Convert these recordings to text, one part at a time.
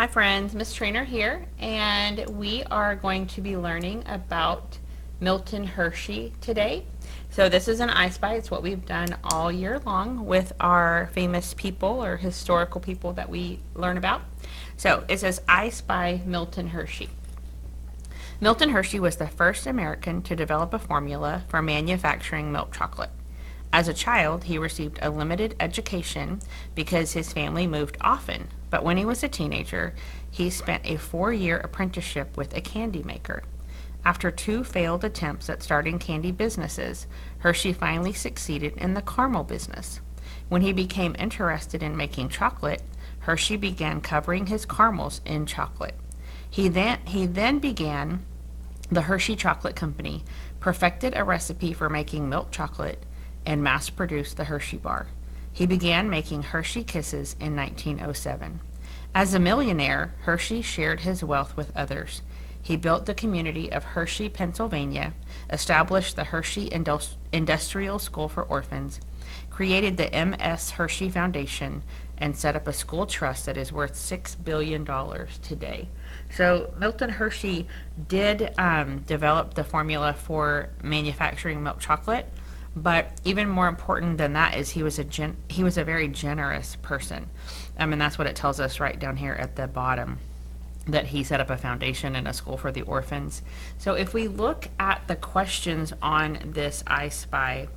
Hi friends, Miss Trainer here, and we are going to be learning about Milton Hershey today. So this is an I Spy. It's what we've done all year long with our famous people or historical people that we learn about. So it says I Spy Milton Hershey. Milton Hershey was the first American to develop a formula for manufacturing milk chocolate. As a child, he received a limited education because his family moved often, but when he was a teenager, he spent a 4-year apprenticeship with a candy maker. After 2 failed attempts at starting candy businesses, Hershey finally succeeded in the caramel business. When he became interested in making chocolate, Hershey began covering his caramels in chocolate. He then began the Hershey Chocolate Company, perfected a recipe for making milk chocolate, and mass-produced the Hershey bar. He began making Hershey Kisses in 1907. As a millionaire, Hershey shared his wealth with others. He built the community of Hershey, Pennsylvania, established the Hershey Industrial School for Orphans, created the M.S. Hershey Foundation, and set up a school trust that is worth $6 billion today. So Milton Hershey did develop the formula for manufacturing milk chocolate, but even more important than that is he was a very generous person. And that's what it tells us right down here at the bottom, that he set up a foundation and a school for the orphans. So if we look at the questions on this I Spy,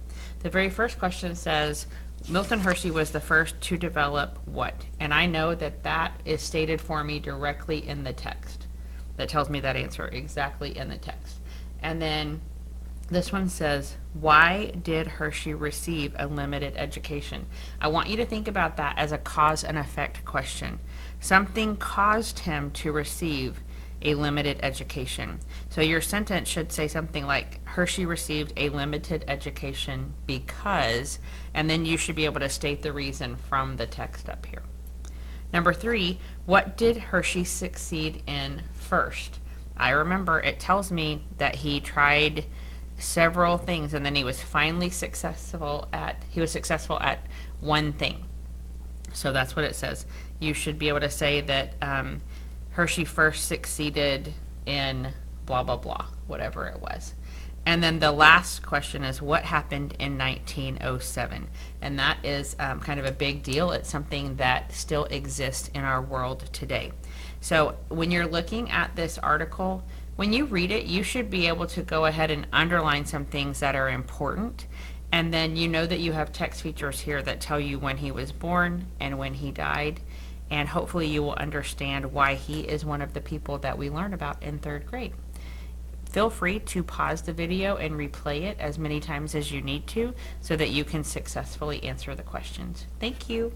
the very first question says, Milton Hershey was the first to develop what? And I know that that is stated for me directly in the text. That tells me that answer exactly in the text. And then this one says, why did Hershey receive a limited education? I want you to think about that as a cause and effect question. Something caused him to receive a limited education. So your sentence should say something like, Hershey received a limited education because, and then you should be able to state the reason from the text up here. Number 3, what did Hershey succeed in first? I remember it tells me that he tried several things and then he was finally successful at one thing. So that's what it says. You should be able to say that Hershey first succeeded in blah blah blah, whatever it was. And then the last question is, what happened in 1907? And that is kind of a big deal. It's something that still exists in our world today. So when you're looking at this article, when you read it, you should be able to go ahead and underline some things that are important. And then you know that you have text features here that tell you when he was born and when he died. And hopefully you will understand why he is one of the people that we learn about in 3rd grade. Feel free to pause the video and replay it as many times as you need to so that you can successfully answer the questions. Thank you.